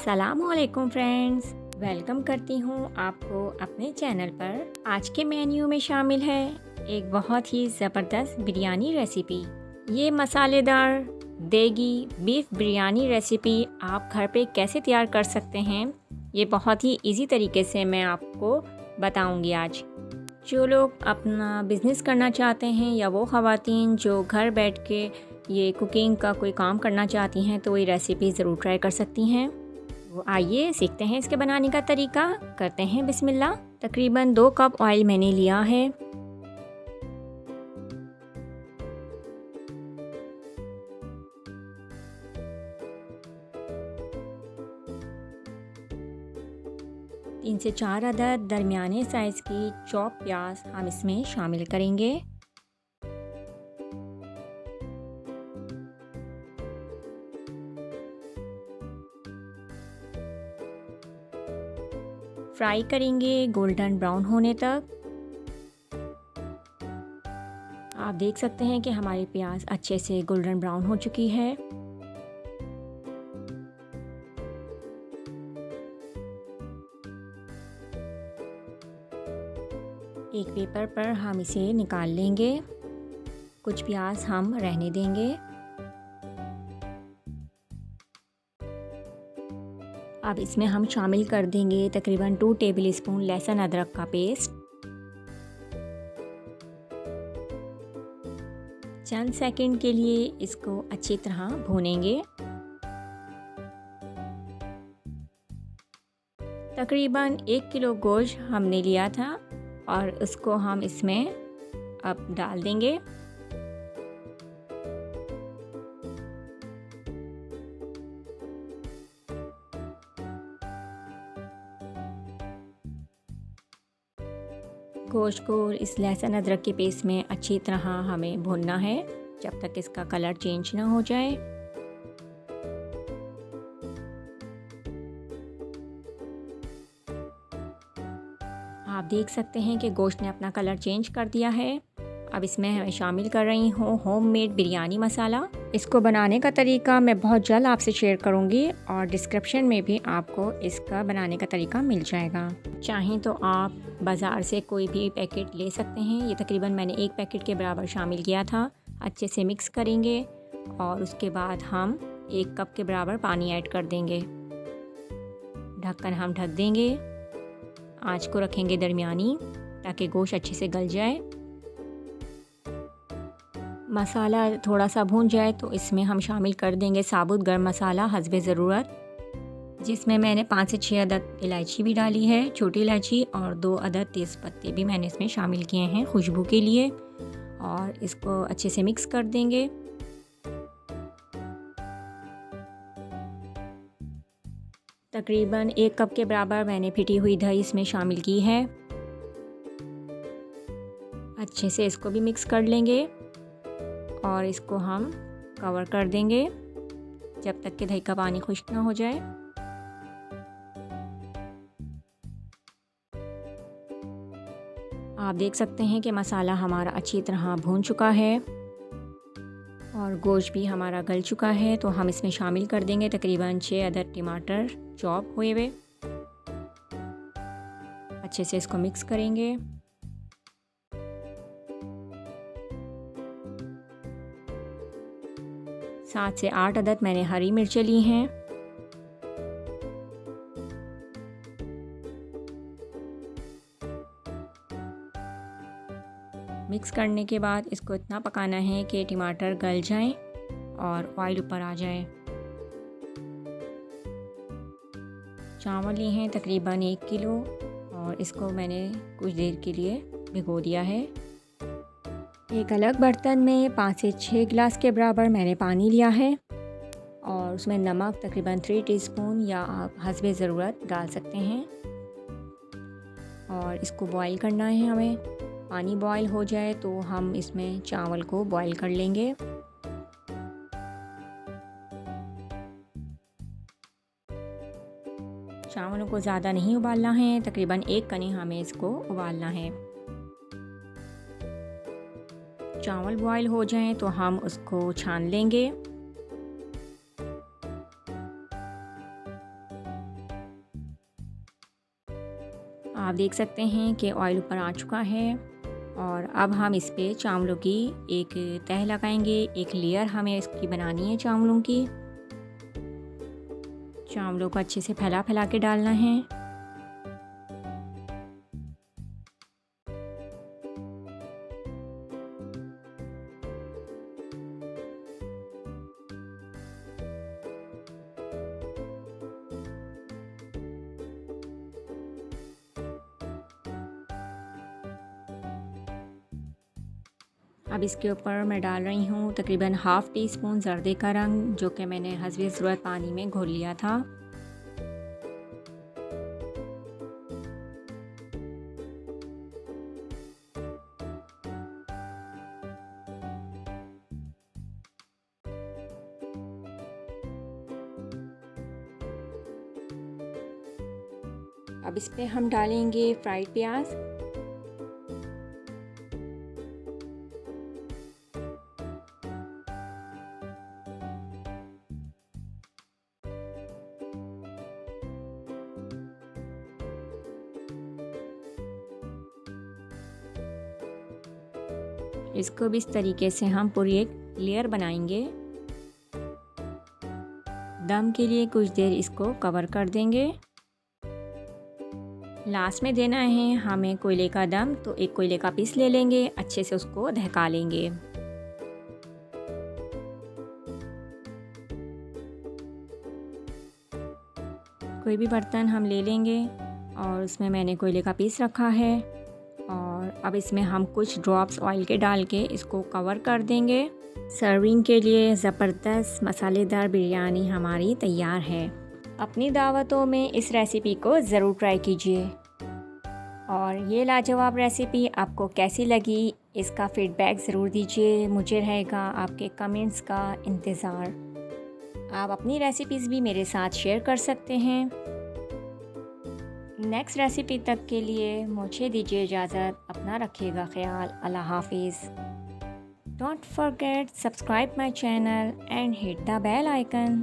अस्सलामुअलैकुम friends, welcome करती हूँ आपको अपने चैनल पर। आज के मेन्यू में शामिल है एक बहुत ही ज़बरदस्त बिरयानी रेसिपी। ये मसालेदार देगी बीफ बिरयानी रेसिपी आप घर पे कैसे तैयार कर सकते हैं, ये बहुत ही इजी तरीके से मैं आपको बताऊँगी आज। जो लोग अपना बिज़नेस करना चाहते हैं या वो ख़वातीन जो घर बैठ के ये कुकिंग का कोई काम करना चाहती हैं तो ये रेसिपी ज़रूर ट्राई कर सकती हैं। तो आइए सीखते हैं इसके बनाने का तरीका। करते हैं बिस्मिल्लाह। तकरीबन 2 कप ऑयल मैंने लिया है। तीन से 4 अदद दरमियाने साइज़ की चॉप प्याज हम इसमें शामिल करेंगे। फ्राई करेंगे गोल्डन ब्राउन होने तक। आप देख सकते हैं कि हमारी प्याज अच्छे से गोल्डन ब्राउन हो चुकी है। एक पेपर पर हम इसे निकाल लेंगे। कुछ प्याज हम रहने देंगे। अब इसमें हम शामिल कर देंगे तकरीबन 2 टेबलस्पून लहसुन अदरक का पेस्ट। चंद सेकंड के लिए इसको अच्छी तरह भूनेंगे। तकरीबन 1 किलो गोश्त हमने लिया था और उसको हम इसमें अब डाल देंगे। गोश्त को इस लहसुन अदरक के पेस्ट में अच्छी तरह हमें भूनना है जब तक इसका कलर चेंज ना हो जाए। आप देख सकते हैं कि गोश्त ने अपना कलर चेंज कर दिया है। अब इसमें मैं शामिल कर रही हूँ होममेड बिरयानी मसाला। इसको बनाने का तरीका मैं बहुत जल्द आपसे शेयर करूँगी और डिस्क्रिप्शन में भी आपको इसका बनाने का तरीका मिल जाएगा। चाहें तो आप बाज़ार से कोई भी पैकेट ले सकते हैं। ये तकरीबन मैंने 1 पैकेट के बराबर शामिल किया था। अच्छे से मिक्स करेंगे और उसके बाद हम 1 कप के बराबर पानी ऐड कर देंगे। ढक्कन हम ढक देंगे। आँच को रखेंगे दरमियानी ताकि गोश्त अच्छे से गल जाए। मसाला थोड़ा सा भून जाए तो इसमें हम शामिल कर देंगे साबुत गर्म मसाला हस्बे ज़रूरत, जिसमें मैंने 5 से 6 अदद इलायची भी डाली है, छोटी इलायची, और 2 अदद तेज़ पत्ते भी मैंने इसमें शामिल किए हैं खुशबू के लिए। और इसको अच्छे से मिक्स कर देंगे। तकरीबन 1 कप के बराबर मैंने फिटी हुई दही इसमें शामिल की है। अच्छे से इसको भी मिक्स कर लेंगे और इसको हम कवर कर देंगे जब तक कि दही का पानी खुश्क ना हो जाए। आप देख सकते हैं कि मसाला हमारा अच्छी तरह भून चुका है और गोश्त भी हमारा गल चुका है। तो हम इसमें शामिल कर देंगे तकरीबन 6 अदद टमाटर चॉप हुए हुए। अच्छे से इसको मिक्स करेंगे। सात से 8 अदद मैंने हरी मिर्चें ली हैं। मिक्स करने के बाद इसको इतना पकाना है कि टमाटर गल जाएं और ऑयल ऊपर आ जाए। चावल लिए हैं तकरीबन 1 किलो और इसको मैंने कुछ देर के लिए भिगो दिया है। एक अलग बर्तन में 5 से 6 गिलास के बराबर मैंने पानी लिया है और उसमें नमक तकरीबन 3 टीस्पून या आप हस्बे ज़रूरत डाल सकते हैं। और इसको बॉईल करना है हमें। पानी बॉईल हो जाए तो हम इसमें चावल को बॉईल कर लेंगे। चावलों को ज़्यादा नहीं उबालना है, तकरीबन 1 कनी हमें इसको उबालना है। चावल बॉईल हो जाएं तो हम उसको छान लेंगे। देख सकते हैं कि ऑयल ऊपर आ चुका है और अब हम इस पे चावलों की एक तह लगाएंगे। एक लेयर हमें इसकी बनानी है चावलों की। चावलों को अच्छे से फैला फैला के डालना है। अब इसके ऊपर मैं डाल रही हूँ तकरीबन हाफ़ टी स्पून ज़र्दे का रंग, जो कि मैंने हस्बे ज़रूरत पानी में घोल लिया था। अब इस पे हम डालेंगे फ्राइड प्याज। इसको भी इस तरीके से हम पूरी एक लेयर बनाएंगे। दम के लिए कुछ देर इसको कवर कर देंगे। लास्ट में देना है हमें कोयले का दम, तो एक कोयले का पीस ले लेंगे, अच्छे से उसको दहका लेंगे। कोई भी बर्तन हम ले लेंगे और उसमें मैंने कोयले का पीस रखा है और अब इसमें हम कुछ ड्रॉप्स ऑयल के डाल के इसको कवर कर देंगे। सर्विंग के लिए ज़बरदस्त मसालेदार बिरयानी हमारी तैयार है। अपनी दावतों में इस रेसिपी को ज़रूर ट्राई कीजिए। और ये लाजवाब रेसिपी आपको कैसी लगी, इसका फ़ीडबैक ज़रूर दीजिए। मुझे रहेगा आपके कमेंट्स का इंतज़ार। आप अपनी रेसिपीज़ भी मेरे साथ शेयर कर सकते हैं। नेक्स्ट रेसिपी तक के लिए मुझे दीजिए इजाज़त। अपना रखिएगा ख्याल। अल्लाह हाफिज़। Don't forget subscribe my channel and hit the bell icon.